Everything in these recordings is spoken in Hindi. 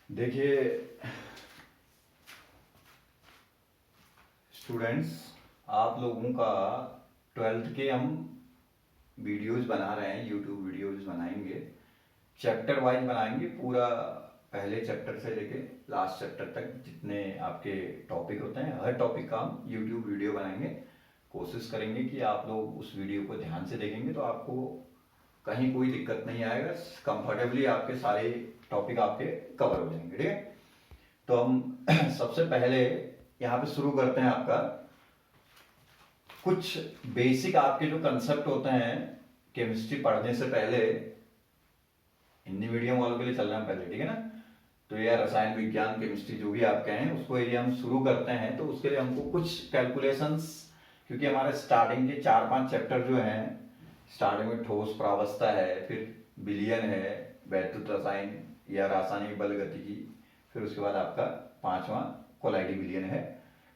देखिए स्टूडेंट्स, आप लोगों का 12th के हम वीडियोस बना रहे हैं, यूट्यूब वीडियोस बनाएंगे, चैप्टर वाइज बनाएंगे। पूरा पहले चैप्टर से लेके लास्ट चैप्टर तक जितने आपके टॉपिक होते हैं, हर टॉपिक का हम यूट्यूब वीडियो बनाएंगे। कोशिश करेंगे कि आप लोग उस वीडियो को ध्यान से देखेंगे तो आपको कहीं कोई दिक्कत नहीं आएगा, कंफर्टेबली आपके सारे टॉपिक आपके कवर हो जाएंगे। ठीक है, तो हम सबसे पहले यहाँ पे शुरू करते हैं। आपका कुछ बेसिक आपके जो कंसेप्ट होते हैं केमिस्ट्री पढ़ने से पहले, हिंदी मीडियम वालों के लिए चल रहे हैं पहले, ठीक है ना। तो यह रसायन विज्ञान केमिस्ट्री जो भी आप कहें उसको यदि हम शुरू करते हैं तो उसके लिए हमको कुछ कैलकुलेशंस, क्योंकि हमारे स्टार्टिंग के 4-5 चैप्टर जो हैं, स्टार्टिंग में ठोस प्रावस्था है, फिर विलयन है, वैद्युत रसायन या रासायनिक बल गतिकी, फिर उसके बाद आपका 5वां कोलाइडी विलयन है,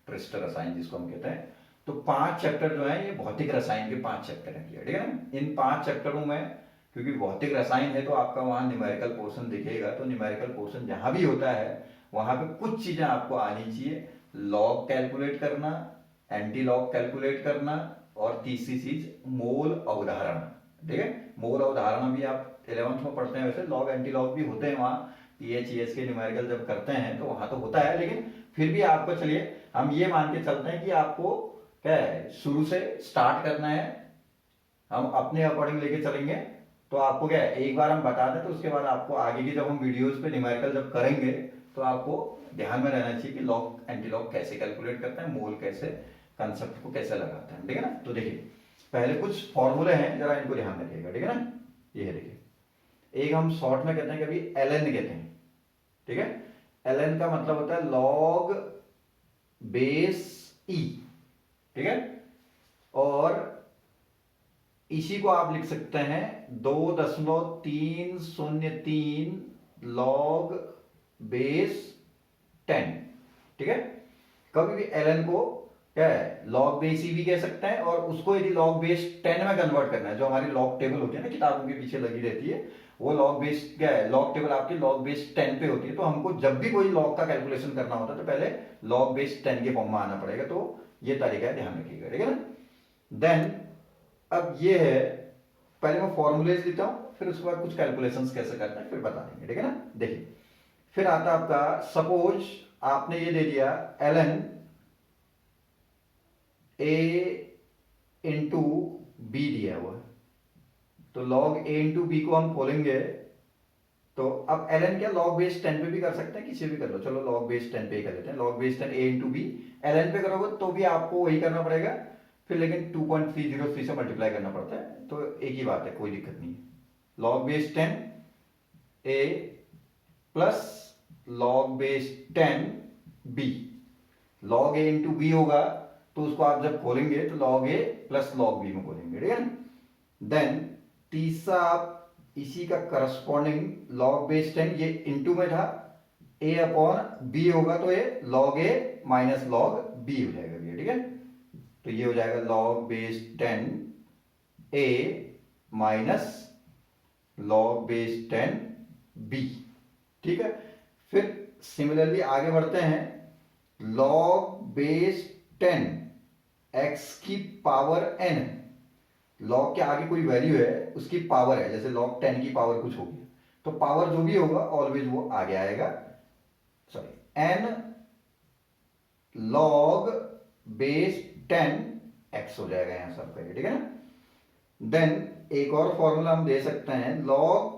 ट्रिस्ट रसायन जिसको हम कहते हैं। तो 5 चैप्टर जो है ये भौतिक रसायन के 5 चैप्टर हैं, ठीक है ना। इन 5 चैप्टरों में, क्योंकि भौतिक रसायन है तो आपका वहाँ न्यूमेरिकल पोर्शन दिखेगा, तो न्यूमेरिकल पोर्शन जहाँ भी होता है वहाँ पे कुछ चीज़ें आपको आनी चाहिए। लॉग कैलकुलेट करना, एंटी लॉग कैलकुलेट करना, और तीसरी चीज मोल अवधारणा। ठीक है, मोल अवधारणा भी आप 11th में पढ़ते हैं। वैसे लॉग एंटी लॉग भी होते हैं वहाँ, पीएच के न्यूमेरिकल जब करते हैं तो वहाँ तो होता है, लेकिन फिर भी आपको, चलिए हम ये मान के चलते हैं कि आपको क्या है, शुरू से स्टार्ट करना है, हम अपने अकॉर्डिंग लेके चलेंगे। तो आपको क्या है, एक बार हम बता दें तो उसके बाद आपको आगे की जब हम वीडियोस पे न्यूमेरिकल जब करेंगे तो आपको ध्यान में रहना चाहिए कि लॉग एंटी लॉग कैसे कैलकुलेट करते हैं, मोल कैसे, कंसेप्ट को कैसे लगाते हैं। ठीक है ना। तो देखिए पहले कुछ फॉर्मूले हैं, जरा इनको ध्यान रखिएगा, ठीक है ना। ये है, देखिए, एक हम शॉर्ट में कहते हैं, कभी एलएन कहते हैं, ठीक है। एलएन का मतलब होता है लॉग बेस ई, ठीक है। और इसी को आप लिख सकते हैं 2.303 लॉग बेस 10, ठीक है। कभी भी एलएन को क्या है, लॉग बेस ई भी कह सकते हैं, और उसको यदि लॉग बेस 10 में कन्वर्ट करना है, जो हमारी लॉग टेबल होती है ना किताबों के पीछे लगी रहती है, वो लॉग बेस क्या है, लॉग टेबल आपकी लॉग बेस 10 पे होती है। तो हमको जब भी कोई लॉग का कैलकुलेशन करना होता है तो पहले लॉग बेस 10 के फॉर्म में आना पड़ेगा। तो ये तरीका है, ध्यान रखिएगा, ठीक है ना। देन अब ये है, पहले मैं फॉर्मूलेज लिखता हूं, फिर उसके बाद कुछ कैलकुलेशंस कैसे करते हैं फिर बता देंगे, ठीक है ना। देखिए फिर आता आपका, सपोज आपने ये दे दिया एलन ए इंटू बी दिया हुआ है, तो लॉग ए इंटू बी को हम खोलेंगे तो अब एलन क्या, लॉग बेस 10 पे भी कर सकते हैं, किसी भी कर लो, चलो लॉग बेस 10 पे ही कर लेते हैं। लॉग बेस 10 ए इंटू बी, एलन पे करोगे तो भी आपको वही करना पड़ेगा, फिर लेकिन 2.303 से मल्टीप्लाई करना पड़ता है, तो एक ही बात है, कोई दिक्कत नहीं है। Log base 10 A plus log base 10 B, log A into B होगा तो उसको आप जब खोलेंगे तो log A plus log B में खोलेंगे, ठीक है। देन तीसरा आप इसी का करस्पॉन्डिंग लॉग बेस 10, ये इंटू में था, ए अपॉन बी होगा तो ये लॉग ए माइनस लॉग बी हो जाएगा ये, ठीक है। तो ये हो जाएगा लॉग बेस 10 ए माइनस लॉग बेस 10 बी, ठीक है। फिर सिमिलरली आगे बढ़ते हैं, लॉग बेस 10 एक्स की पावर एन, लॉग के आगे कोई वैल्यू है उसकी पावर है, जैसे लॉग 10 की पावर कुछ होगी तो पावर जो भी होगा ऑलवेज वो आगे आएगा, sorry N log base 10 X हो जाएगा यहां सबका, ठीक है ना। देन एक और फॉर्मूला हम दे सकते हैं, log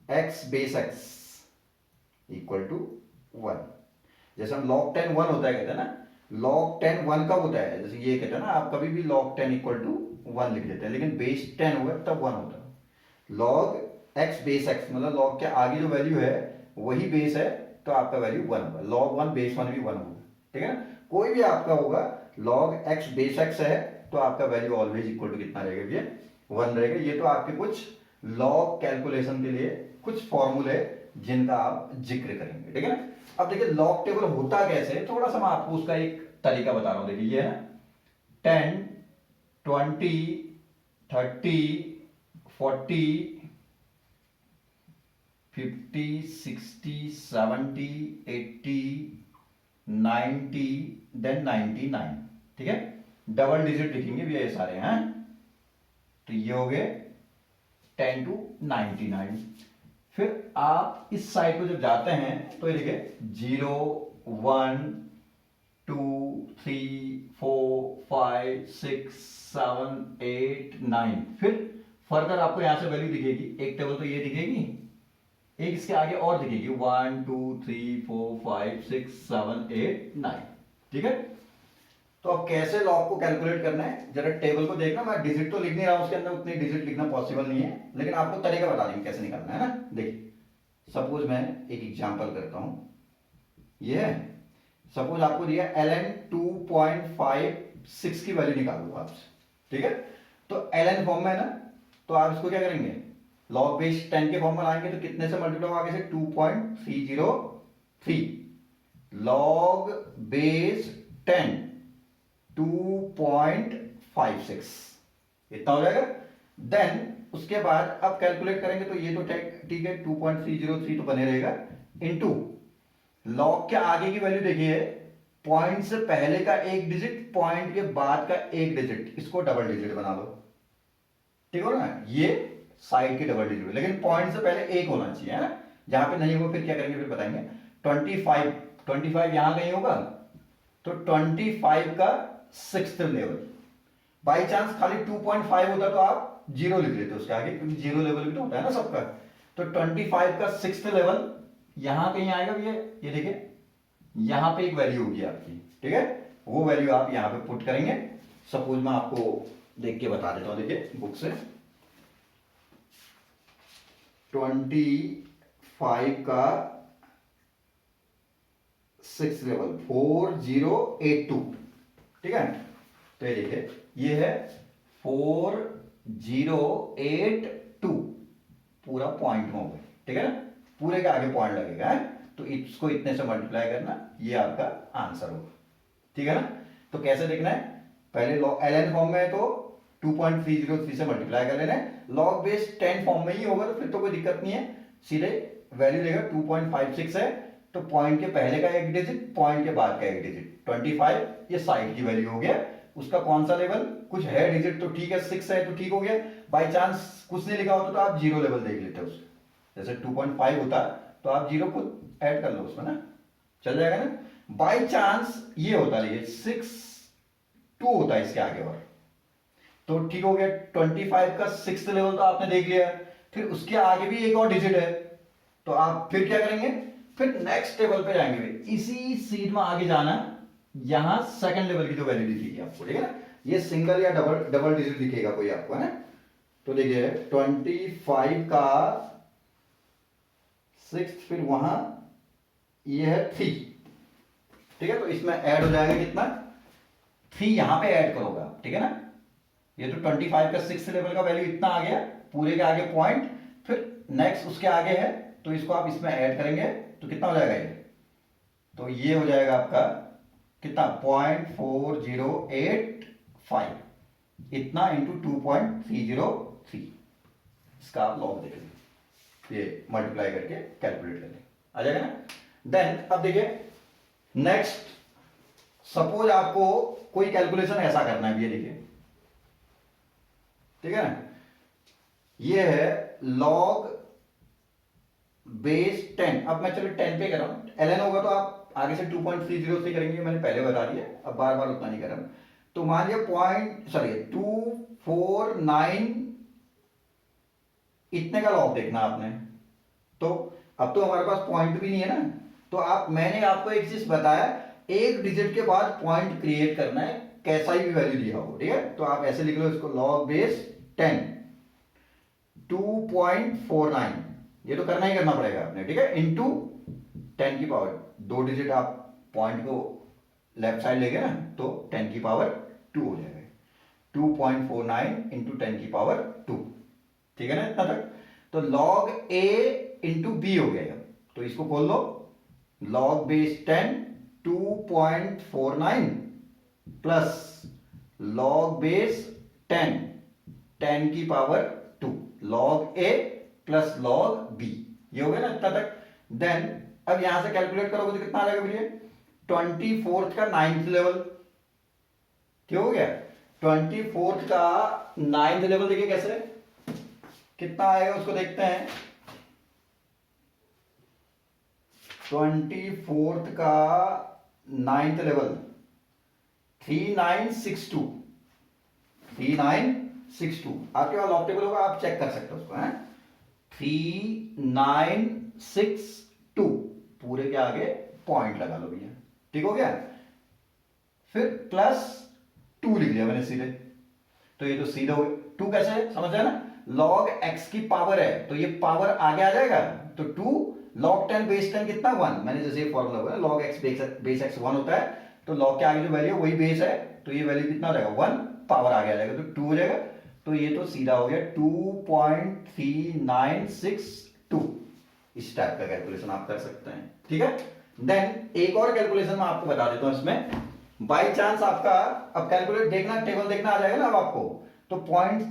X base X equal to 1। जैसे हम log 10 1 होता है कहते हैं ना, log 10 1 कब होता है, जैसे ये कहते हैं ना, आप कभी भी log 10 इक्वल टू 1 लिख देते हैं, लेकिन बेस 10 हुआ तब 1 होता है। log x बेस x मतलब log के आगे जो वैल्यू है वही बेस है, तो आपका वैल्यू 1 होगा। log 1 बेस 1 भी 1 होगा, ठीक है ना। कोई भी आपका होगा log x बेस x है तो आपका वैल्यू ऑलवेज इक्वल टू कितना रहेगा, ये 1 रहेगा। ये तो आपके कुछ लॉग कैलकुलेशन के लिए कुछ फॉर्मूले जिनका आप जिक्र करेंगे, ठीक है ना। अब देखिए लॉग टेबल होता कैसे, थोड़ा सा मैं आपको उसका एक तरीका बता रहा हूं। देखिए ये है 10 20 30 40 50, 60, 70, 80, 90, देन 99। ठीक है, डबल डिजिट लिखेंगे भैया ये सारे हैं। तो ये हो गए 10 to 99। फिर आप इस साइड को जब जाते हैं तो ये देखिए 0, 1, 2, 3, 4, 5, 6, 7, 8, 9। फिर फर्दर आपको यहां से वैल्यू दिखेगी, एक टेबल तो ये दिखेगी, एक इसके आगे और दिखेगी 1, 2, 3, 4, 5, 6, 7, 8, 9। ठीक है, तो अब कैसे लॉग को कैलकुलेट करना है जरा टेबल को देखना। मैं डिजिट तो लिख नहीं रहा हूं, उसके अंदर उतनी डिजिट लिखना पॉसिबल नहीं है, लेकिन आपको तरीका बता देंगे कैसे निकालना है ना। देखिए सपोज मैं एक एग्जांपल करता हूं, ये है सपोज आपको दिया ln 2.56 की वैल्यू निकालो आपसे। ठीक है, तो ln फॉर्म में है ना, तो आप इसको क्या करेंगे, लॉग बेस 10 के फॉर्म में लाएंगे तो कितने से मल्टीप्लाई होगा, आगे से 2.303 लॉग बेस 10 2.56 इतना हो जाएगा। देन उसके बाद अब कैलकुलेट करेंगे तो ये तो ठीक है 2.303 तो बने रहेगा, इनटू लॉग के आगे की वैल्यू देखिए, पॉइंट से पहले का एक डिजिट, पॉइंट के बाद का एक डिजिट, इसको डबल डिजिट बना लो। ठीक हो ना, ये साइड के डबल डिजिट, लेकिन पॉइंट से पहले एक होना चाहिए है ना। जहां पे नहीं होगा फिर क्या करेंगे, फिर बताएंगे। 25 यहां कहीं होगा तो 25 का 6th लेवल। बाई चांस खाली 2.5 होता तो आप 0 लिख लेते उसके आगे, क्योंकि 0 लेवल भी तो होता है ना सबका। तो 25 का 6th लेवल यहां कहीं आएगा भैया, ये देखिए यहां पे एक वैल्यू होगी आपकी। ठीक है, वो वैल्यू आप यहां पे पुट करेंगे। सपोज मैं आपको देख के बता देता हूं, देखिए बुक से 25 का 6th लेवल 4082। ठीक है, तो ये देखिए ये है 4082 पूरा पॉइंट में होगा। ठीक है ना, पूरे के आगे पॉइंट लगेगा है? तो इसको इतने से मल्टीप्लाई करना, ये आपका आंसर होगा। ठीक है ना, तो कैसे देखना है, पहले ln फॉर्म में है तो 2.303 से मल्टीप्लाई कर लेना है। लॉग बेस 10 फॉर्म में ही होगा तो फिर तो कोई दिक्कत नहीं है, सीधे वैल्यू देगा 2.56 है तो पॉइंट के पहले का एक डिजिट, पॉइंट के बाद का एक डिजिट 25, ये साइड की वैल्यू हो गया। उसका कौन सा लेवल, कुछ है डिजिट तो ठीक है, 6 है तो ठीक हो गया। बाई चांस कुछ नहीं लिखा होता तो आप 0 लेवल देख लेते हो, जैसे 2.5 होता तो आप 0 खुद ऐड कर लो उसमें ना, चल जाएगा ना। बाई चांस ये होता है 6.2 होता है इसके आगे और, तो ठीक हो गया। 25 का 6th लेवल तो आपने देख लिया, फिर उसके आगे भी एक और डिजिट है, तो आप फिर क्या करेंगे, फिर नेक्स्ट टेबल पे जाएंगे, इसी सीट में आगे जाना, यहां सेकंड लेवल की जो वैल्यू दिखेगी आपको, ठीक है ना, ये सिंगल या डबल डिजिट दिखेगा कोई आपको, है ना। तो देखिए 25 का 6th, फिर वहां ये है 3। ठीक है, तो इसमें ऐड हो जाएगा कितना, 3 यहां पे ऐड करोगे आप, ठीक है ना। ये तो 25 का 6th लेवल का वैल्यू इतना आ गया, पूरे के आगे पॉइंट, फिर नेक्स्ट उसके आगे है तो इसको आप इसमें ऐड करेंगे तो कितना हो जाएगा ये, तो ये हो जाएगा आपका कितना 0.4085 इतना इंटू 2.303। इसका आप लॉग देख लेंगे, ये मल्टीप्लाई करके कैलकुलेट कर लेंगे, आ जाएगा ना। देन अब देखिए नेक्स्ट, सपोज आपको कोई कैलकुलेशन ऐसा करना है, ये देखिए, ठीक है ना, ये है लॉग बेस 10। अब मैं चलो 10 पे कर रहा हूं, ln होगा तो आप आगे से 2.30 से करेंगे, मैंने पहले बता दिया, अब बार बार उतना नहीं कर रहा। तो मान लिया 249 इतने का लॉग देखना आपने, तो अब तो हमारे पास पॉइंट भी नहीं है ना, तो मैंने आपको एक चीज बताया, एक डिजिट के बाद पॉइंट क्रिएट करना है, कैसा ही भी वैल्यू दिया हो, ठीक है। तो आप ऐसे लिख लो इसको, लॉग बेस 10 2.49, ये तो करना ही करना पड़ेगा आपने, ठीक है, इंटू 10 की पावर 2 डिजिट, आप पॉइंट को लेफ्ट साइड लेंगे ना तो 10 की पावर 2 हो जाएगा, 2.49 इंटू 10 की पावर 2, ठीक है ना इतना तक। तो लॉग a इंटू बी हो गया, तो इसको खोल लो, log base 10 2.49 plus log base 10 की power 2, log a plus log b, ये हो गया ना इतना तक। देन अब यहां से कैलकुलेट करोगे तो कितना आ जाएगा भैया, 24th का 9th लेवल, क्या हो गया, 24th का 9th लेवल देखिए कैसे कितना आएगा उसको देखते हैं। 24th का 9th लेवल 3962, 3962 आपके पास लॉग टेबल होगा, आप चेक कर सकते हो उसको है, 3962 पूरे के आगे पॉइंट लगा लो भैया, ठीक हो गया। फिर प्लस 2 लिख लिया मैंने सीधे, तो ये तो सीधा हो गया। 2 कैसे समझ रहे हैं ना, log x की पावर है तो ये पावर आगे आ जाएगा, तो 2 log 10 बेस 10 कितना 1, मैंने जैसे ये फॉर्मूला बोला log x बेस x 1 होता है, तो log के आगे जो वैल्यू है वही बेस है, तो ये वैल्यू कितना हो जाएगा 1, पावर आगे आ जाएगा तो 2 हो जाएगा, तो ये तो सीधा हो गया 2.3962। इस टाइप का कैलकुलेशन आप कर सकते हैं, ठीक है। देन एक और कैलकुलेशन मैं आपको बता देता हूं इसमें, बाई चांस आपका अब कैलकुलेट देखना, टेबल देखना आ जाएगा ना अब आपको, तो पॉइंट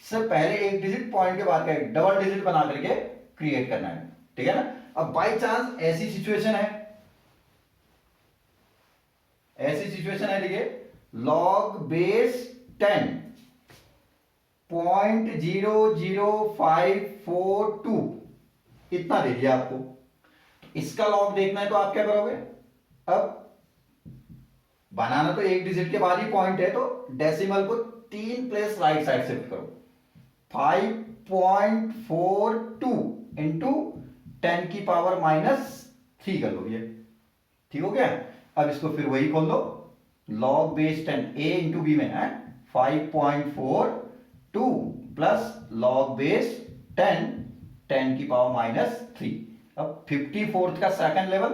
से पहले एक डिजिट, पॉइंट के बाद का एक डबल डिजिट बना करके क्रिएट करना है, ठीक है ना। अब बाई चांस ऐसी सिचुएशन है देखिए log बेस 10 0.00542 इतना दे दिया आपको, इसका लॉग देखना है तो आप क्या करोगे, अब बनाना तो एक डिजिट के बाद ही पॉइंट है, तो डेसिमल को 3 प्लेस राइट साइड शिफ्ट करो, 5.42 इंटू 10 की पावर -3 कर लो ये, ठीक हो गया। अब इसको फिर वही खोल लो, log base 10 a into B में है 5.42 प्लस log बेस 10 की पावर -3। अब 54th का सेकंड लेवल,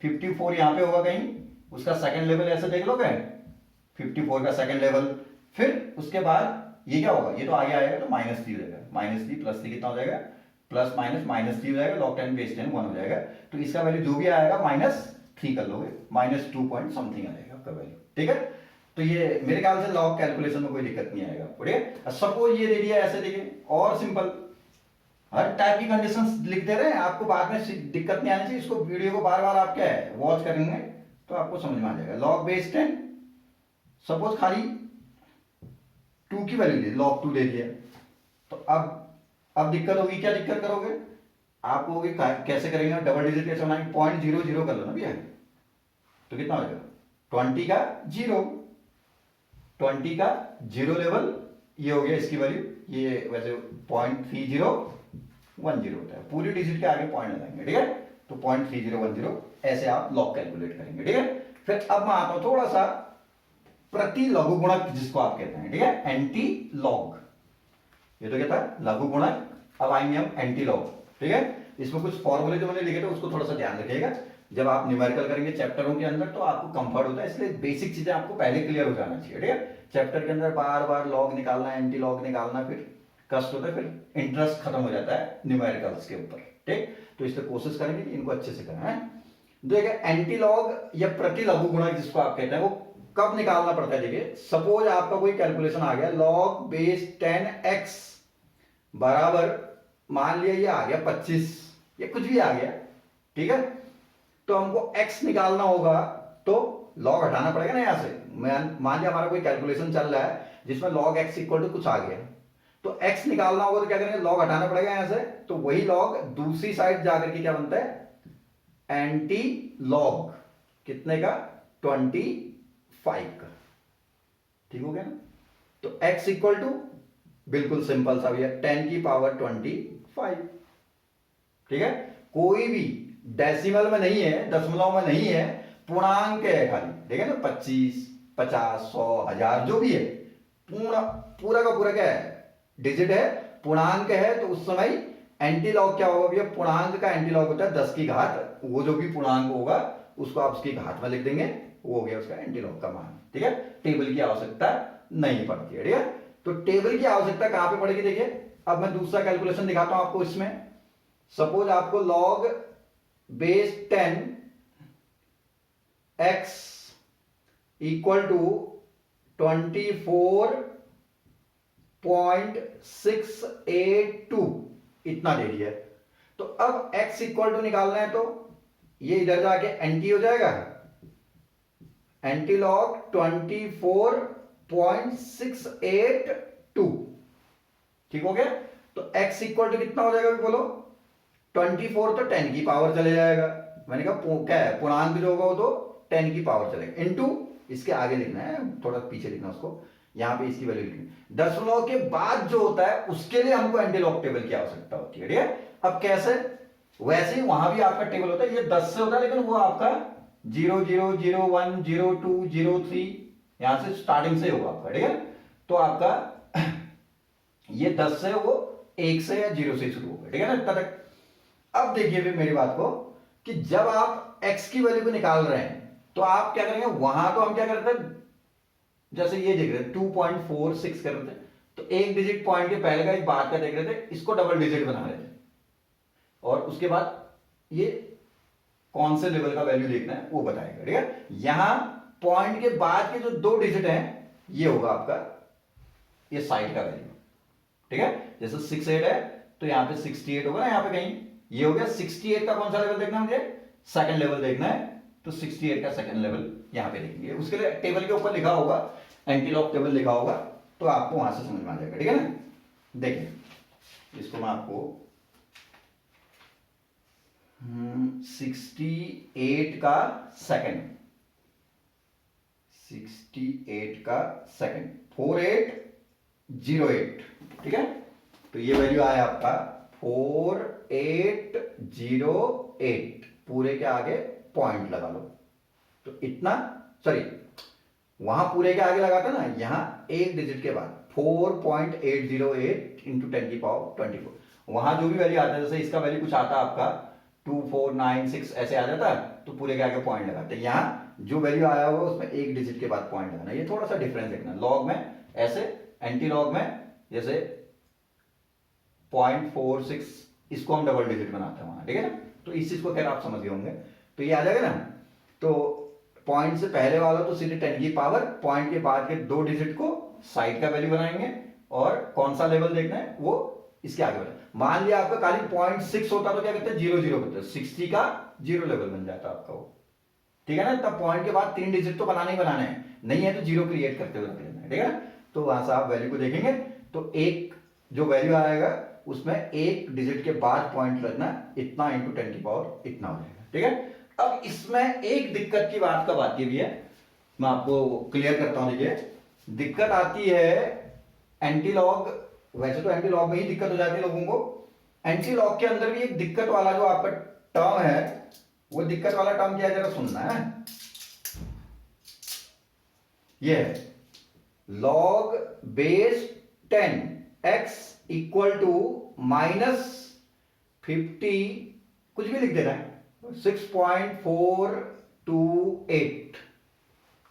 54 यहां पे होगा कहीं, उसका सेकंड लेवल ऐसे देख लोगे 54 का सेकंड लेवल, फिर उसके बाद ये क्या होगा, ये तो आगे आएगा तो -3 हो जाएगा, -3 प्लस 3 कितना हो जाएगा, प्लस माइनस -3 हो जाएगा, log 10 बेस 10 1 हो जाएगा, तो इसका वैल्यू जो भी आएगा -3 कर लोगे, -2 पॉइंट समथिंग आ जाएगा आपका वैल्यू, ठीक है। तो ये मेरे ख्याल से लॉग कैलकुलेशन में कोई दिक्कत नहीं आएगा, ठीक है। सपोज ये दे दिया ऐसे, देखिए और सिंपल, हर टाइप की कंडीशंस लिख दे रहे हैं, आपको बाद में दिक्कत नहीं आनी चाहिए, इसको वीडियो को बार बार आप क्या है वॉच करेंगे तो आपको समझ में आ जाएगा। log बेस 10 सपोज खाली 2 की वैल्यू ली, log 2 दे दिया, तो अब दिक्कत होगी, क्या दिक्कत करोगे आप कहोगे कैसे करेंगे, डबल डिजिट कैसे बनाएंगे, 0.00 कर लो ना भैया, तो कितना हो जाएगा 20 का 0, 20 का 0 लेवल, ये हो गया इसकी वैल्यू, ये वैसे 0.3010 होता है, पूरी डिजिट के आगे पॉइंट लगाएंगे, ठीक है, तो 0.3010 ऐसे आप लॉग कैलकुलेट करेंगे, ठीक है। फिर अब मैं आता हूं थोड़ा सा प्रति लघु गुणक जिसको आप कहते हैं, ठीक है, एंटी लॉग, ये तो क्या था लघु गुणक, अब आएंगे हम एंटी लॉग, ठीक है। इसमें कुछ फॉर्मूले जो मैंने लिखे थे उसको थोड़ा सा ध्यान रखिएगा, जब आप न्यूमेरिकल करेंगे चैप्टरों के अंदर तो आपको कंफर्ट होता है, इसलिए बेसिक चीजें आपको पहले क्लियर हो जाना चाहिए, ठीक है। चैप्टर के अंदर बार बार लॉग निकालना, एंटी लॉग निकालना, फिर कष्ट होता है, फिर इंटरेस्ट खत्म हो जाता है न्यूमेरिकल्स के ऊपर, ठीक। तो इसलिए कोशिश करेंगे कि इनको अच्छे से करना है। देखिए एंटी लॉग या प्रति लघु गुणक जिसको आप कहते हैं वो कब निकालना पड़ता है, देखिए सपोज आपका कोई कैलकुलेशन आ गया, log बेस 10x बराबर मान लिया ये आ गया 25 या कुछ भी आ गया, ठीक है, तो हमको x निकालना होगा, तो log हटाना पड़ेगा ना यहां से, मान लिया हमारा कोई कैलकुलेशन चल रहा है जिसमें log x इक्वल टू कुछ आ गया, तो x निकालना होगा तो क्या करेंगे, log हटाना पड़ेगा यहां से, तो वही log दूसरी साइड जाकर के क्या बनता है एंटी लॉग, कितने का 25 का, ठीक हो गया ना। तो x इक्वल टू बिल्कुल सिंपल सा भैया 10 की पावर 25, ठीक है, कोई भी डेसिमल में नहीं है, दशमलव में नहीं है, पूर्णांक है खाली, ठीक है ना, 25 50 100 1000 जो भी है, पूरा का पूरा क्या है डिजिट है, पूर्णांक है, तो उस समय एंटी लॉग क्या होगा भैया, पूर्णांक का एंटी लॉग होता है 10 की घात, वो जो भी पूर्णांक होगा उसको आप उसकी घात में लिख देंगे, वो हो गया उसका एंटी लॉग का मान, ठीक है। टेबल की आवश्यकता नहीं पड़ती है, ठीक है। तो टेबल की आवश्यकता कहां पे पड़ेगी, देखिए अब मैं दूसरा कैलकुलेशन दिखाता हूं आपको इसमें, सपोज आपको log base 10 x equal to 24.682 इतना दे दिया है, तो तो अब x इक्वल टू निकालना है तो ये इधर जाके एंटी हो जाएगा, एंटी लॉग 24.682, ठीक हो गया। तो x इक्वल टू कितना हो जाएगा बोलो, 24 तो 10 की पावर चले जाएगा, मैंने कहा क्या है पूर्णांक जो होगा वो तो 10 की पावर चलेगा, इनटू इसके आगे लिखना है, थोड़ा पीछे लिखना उसको, यहां पे इसकी वैल्यू लिखनी, दशमलव के बाद जो होता है उसके लिए हमको एंटी लॉग टेबल की आवश्यकता होती है, ठीक है। अब कैसे, वैसे ही वहां भी आपका टेबल होता है, ये 10 से होता है लेकिन वो आपका 0 0 0 1 0 2 0 3 यहां से स्टार्टिंग से होगा आपका, ठीक है। तो आपका ये 10 से वो 1 से या 0 से शुरू होगा, ठीक है ना इतना तक। अब देखिए फिर मेरी बात को कि जब आप x की वैल्यू को निकाल रहे हैं तो आप क्या करेंगे, वहां तो हम क्या करते हैं, जैसे ये देख रहे थे 2.46 कर रहे थे, तो एक डिजिट पॉइंट के पहले का एक बात का देख रहे थे, इसको डबल डिजिट बना रहे थे, और उसके बाद ये कौन से लेवल का वैल्यू देखना है वो बताएगा, ठीक है। यहां पॉइंट के बाद के जो 2 डिजिट हैं ये होगा आपका ये साइड का वैल्यू, ठीक है। जैसे 68 है तो यहां पे 68 होगा ना, यहां पे कहीं ये हो गया 68 का कौन सा लेवल देखना है मुझे, सेकंड लेवल देखना है, तो 68 का सेकंड लेवल यहां पे देखेंगे, उसके लिए टेबल के ऊपर लिखा होगा, एंटी लॉग टेबल लिखा होगा, तो आपको वहां से समझ में आ जाएगा, ठीक है ना। देखिए इसको मैं आपको 68 का सेकंड, 68 का सेकंड 4808, ठीक है। तो ये वैल्यू आया आपका 4808, पूरे के आगे पॉइंट लगा लो, तो इतना, सॉरी वहां पूरे के आगे लगाता ना, यहां एक डिजिट के बाद 4.808 इंटू 10 की पावर 24, वहां जो भी वैल्यू आता है, जैसे इसका वैल्यू कुछ आता आपका 2496 ऐसे आ जाता है, तो पूरे के आगे पॉइंट लगाते हैं, यहां जो वैल्यू आया होगा उसमें एक डिजिट के बाद पॉइंट लगाना, ये थोड़ा सा डिफरेंस देखना, लॉग में ऐसे, एंटी लॉग में जैसे 0.46 इसको हम डबल डिजिट बनाते हैं वहां, ठीक है ना। तो इस चीज को खैर आप समझ गए होंगे, तो ये आ जाएगा ना। तो पॉइंट से पहले वाला तो सीधे 10 की पावर, पॉइंट के बाद के 2 डिजिट को साइड का वैल्यू बनाएंगे, और कौन सा लेवल देखना है वो इसके आगे बढ़े। मान लिया आपका खाली 0.6 होता तो क्या कहते हैं 0 करते हैं, 60 का 0 लेवल बन जाता आपका वो, ठीक है ना। तब पॉइंट के बाद 3 डिजिट तो बनाने ही बनाने हैं, नहीं है तो 0 क्रिएट करते हुए रख लेना है, ठीक है ना। तो वहां से आप वैल्यू को देखेंगे तो एक जो वैल्यू आएगा उसमें एक डिजिट के बाद पॉइंट रखना, इतना इंटू 10 की पावर इतना हो जाएगा, ठीक है। अब इसमें एक दिक्कत की बात कब आती है, मैं आपको क्लियर करता हूं। देखिए दिक्कत आती है एंटी लॉग, वैसे तो एंटी लॉग में ही दिक्कत हो जाती है लोगों को, एंटी लॉग के अंदर भी एक दिक्कत वाला जो आपका टर्म है, वो दिक्कत वाला टर्म क्या है जरा सुनना है, ये है log base 10 x equal to -50, कुछ भी लिख देना है, 6.428,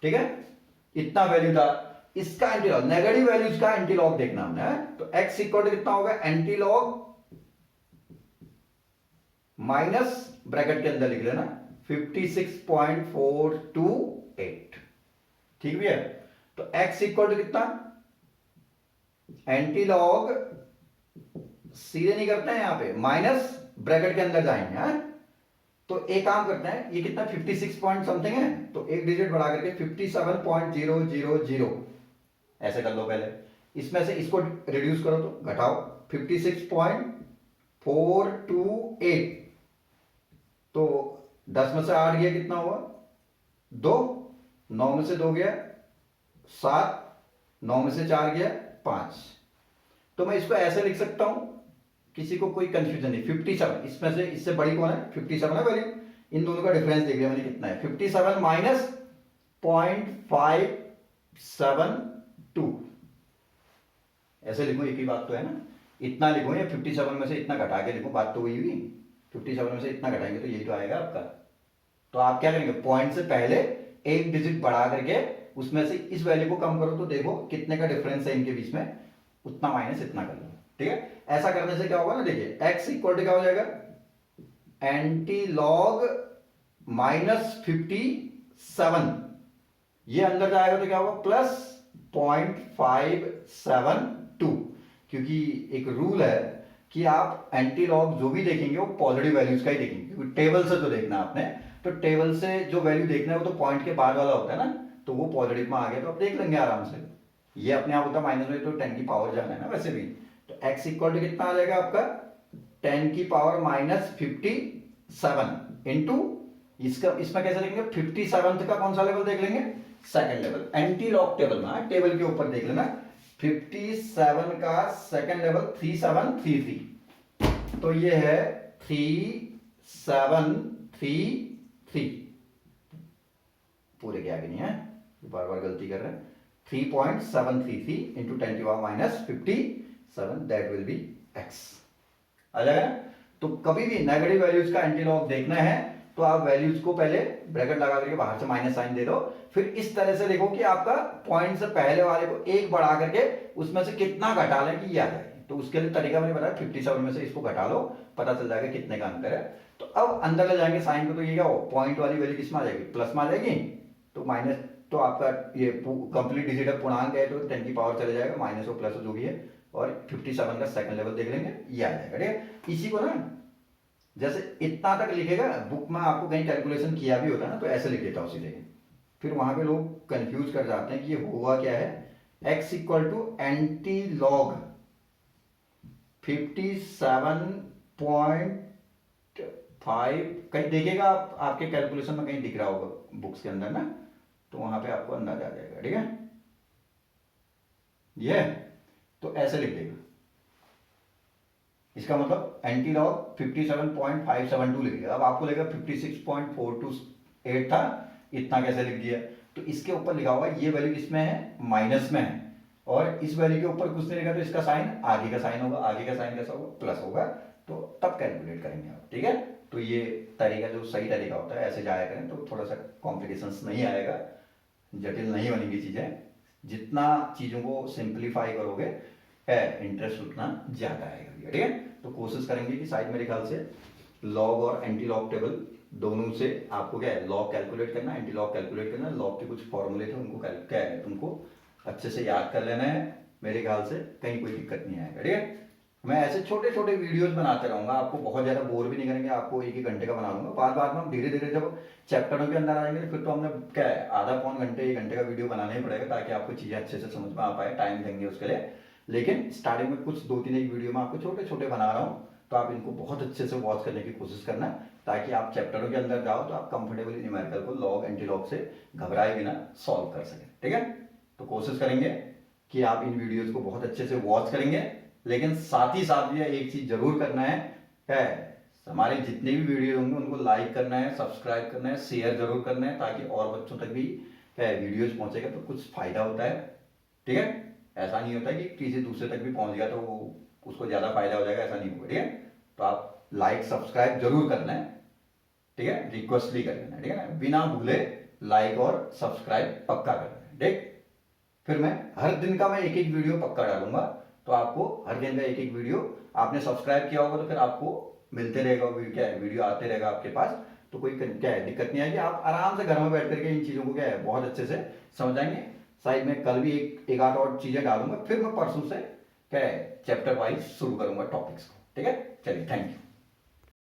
ठीक है, इतना वैल्यू था इसका एंटी लॉग, नेगेटिव वैल्यूज का एंटी लॉग देखना हमने है। तो x इक्वल टू कितना होगा, एंटी लॉग माइनस ब्रैकेट के अंदर लिख लेना 56.428, ठीक भी है। तो x इक्वल टू कितना, एंटी लॉग सीधे नहीं करते हैं, यहां पे माइनस ब्रैकेट के अंदर जाएंगे, है? तो एक काम करते हैं, ये कितना 56 पॉइंट समथिंग है, तो एक डिजिट बढ़ा करके 57.000 ऐसे कर लो पहले, इसमें से इसको रिड्यूस करो तो घटाओ 56.428, तो 10 में से 8 गया कितना हुआ 2, 9 में से 2 गया 7, 9 में से 4 गया 5। तो मैं इसको ऐसे लिख सकता हूं, किसी को कोई कंफ्यूजन नहीं, 57 इसमें से इससे बड़ी कौन है 57 है वैल्यू, इन दोनों का डिफरेंस देख लिया मैंने कितना है 57 माइनस 0.572, ऐसे लिखूं, एक ही बात तो है ना, इतना लिखूं या 57 में से इतना घटा के लिखूं, बात तो वही हुई, 57 में से इतना घटाएंगे तो यही तो आएगा आपका। तो आप क्या करेंगे, पॉइंट से पहले एक डिजिट बढ़ा करके उसमें से इस वैल्यू को कम करो, तो देखो कितने का डिफरेंस है इनके बीच में, उतना माइनस इतना कर लो, ठीक है। ऐसा करने से क्या होगा ना, देखिए x इक्वल टू क्या हो जाएगा, एंटी लॉग -57, ये अंदर जाएगा तो क्या होगा +0.572, क्योंकि एक रूल है कि आप एंटी लॉग जो भी देखेंगे वो पॉजिटिव वैल्यूज का ही देखेंगे, क्योंकि टेबल से तो देखना आपने, तो टेबल से जो वैल्यू देखना है वो तो पॉइंट के बाद वाला होता है ना, तो वो पॉजिटिव में आ गया तो आप देख लेंगे आराम से। ये अपने आप होता है माइनस में, तो 10 की पावर जाना है ना वैसे भी, तो x इक्वल टू कितना आ जाएगा आपका 10 की पावर माइनस 57 इंटू इसका, इसमें कैसे लिखेंगे 57 का कौन सा लेवल देख लेंगे, second level, anti log table में, टेबल के ऊपर देख लेना 57 का सेकंड लेवल 3733, तो ये है 3733, पूरे के आगे नहीं है, बार बार गलती कर रहे हैं, 3.733 इंटू 10 की power minus 57, that will be x आ जाएगा। तो कभी भी नेगेटिव वैल्यूज का एंटी लॉग देखना है तो आप वैल्यूज को पहले ब्रैकेट लगा करके बाहर से माइनस साइन दे दो, फिर इस तरह से देखो कि आपका पॉइंट से पहले वाले को एक बढ़ा करके उसमें से कितना घटा लें कि ये आ जाए। तो उसके लिए तरीका मैंने बताया 57 में से इसको घटा लो, पता चल जाएगा कितने का अंतर है। तो अब अंदर ले जाएंगे साइन को, तो ये क्या हो, पॉइंट वाली वैल्यू किस में आ जाएगी, प्लस में आ जाएगी, तो माइनस, तो आपका ये कंप्लीट डिजिटल पूर्णांक है तो 10 की पावर चले जाएगा, माइनस हो प्लस हो जो भी है, और 57 का सेकंड लेवल देख लेंगे, ये आ जाएगा। ठीक है, इसी को ना जैसे इतना तक लिखेगा, बुक में आपको कहीं कैलकुलेशन किया भी होता है ना, तो ऐसे लिख देता हूं सीधे, फिर वहां पे लोग कंफ्यूज कर जाते हैं कि ये हुआ क्या है, x equal to anti log 57.5, कहीं देखेगा आप, आपके कैलकुलेशन में कहीं दिख रहा होगा बुक्स के अंदर ना, तो वहां पे आपको अंदाजा आ जाएगा। ठीक है, ये तो ऐसे लिख देगा, इसका मतलब एंटी लॉग 57.572 लिख दिया। अब आपको लगेगा 56.428 था, इतना कैसे लिख दिया, तो इसके ऊपर लिखा होगा ये वैल्यू किसमें है, माइनस में है, और इस वैल्यू के ऊपर कुछ नहीं लिखा तो इसका साइन आगे का साइन होगा, आगे का साइन कैसा होगा, प्लस होगा, तो तब कैलकुलेट करेंगे आप। ठीक है, तो ये तरीका जो सही तरीका होता है, ऐसे जाया करें तो थोड़ा सा कॉम्प्लिकेशंस नहीं आएगा, जटिल नहीं बनेंगी चीजें, जितना चीजों को सिंप्लीफाई करोगे इंटरेस्ट उतना ज्यादा आएगा। ठीक है, तो कोशिश करेंगे कि शायद मेरे ख्याल से लॉग और एंटी लॉग टेबल दोनों से आपको क्या है, लॉग कैलकुलेट करना, एंटी लॉग कैलकुलेट करना, लॉग के कुछ फॉर्मूले थे उनको क्या है तुमको अच्छे से याद कर लेना है, मेरे ख्याल से कहीं कोई दिक्कत नहीं आएगा। ठीक है, मैं ऐसे छोटे छोटे वीडियोस बनाते रहूंगा, आपको बहुत ज्यादा बोर भी नहीं करेंगे, आपको एक घंटे का बना दूंगा, बाद बाद में हम धीरे धीरे जब चैप्टरों के अंदर आएंगे फिर तो हमने क्या है आधा पौन घंटे 1 घंटे का वीडियो बनाना ही पड़ेगा, ताकि आपको चीजें अच्छे से समझ में आ पाए, टाइम देंगे उसके लिए। लेकिन स्टार्टिंग में कुछ 2-3 एक वीडियो में आपको छोटे छोटे बना रहा हूँ, तो आप इनको बहुत अच्छे से वॉच करने की कोशिश करना, ताकि आप चैप्टरों के अंदर जाओ तो आप कंफर्टेबली न्यूमेरिकल को लॉग एंटी लॉग से घबराए बिना सॉल्व कर सकें। ठीक है, तो कोशिश करेंगे कि आप इन वीडियोस को बहुत अच्छे से वॉच करेंगे, लेकिन साथ ही साथ भी एक चीज जरूर करना है हमारे जितने भी वीडियो होंगे उनको लाइक करना है, सब्सक्राइब करना है, शेयर जरूर करना है, ताकि और बच्चों तक भी वीडियोस पहुंचेगा तो कुछ फायदा होता है। ठीक है, ऐसा नहीं होता कि किसी दूसरे तक भी पहुंच गया तो उसको ज्यादा फायदा हो जाएगा, ऐसा नहीं होगा। ठीक है, तो आप लाइक सब्सक्राइब जरूर करना है। ठीक है, रिक्वेस्टली कर लेना। ठीक है ना, बिना भूले लाइक और सब्सक्राइब पक्का करना है। ठीक, फिर मैं हर दिन का मैं एक एक वीडियो पक्का डालूंगा, तो आपको हर दिन का एक एक वीडियो, आपने सब्सक्राइब किया होगा तो फिर आपको मिलते रहेगा क्या है, वीडियो आते रहेगा आपके पास, तो कोई क्या है दिक्कत नहीं आएगी, आप आराम से घर में बैठ करके इन चीजों को क्या है बहुत अच्छे से समझ आएंगे। शायद मैं कल भी एक आध और चीजें डालूंगा, फिर मैं परसों से क्या है चैप्टर वाइज शुरू करूंगा टॉपिक्स को। ठीक है, चलिए, थैंक यू।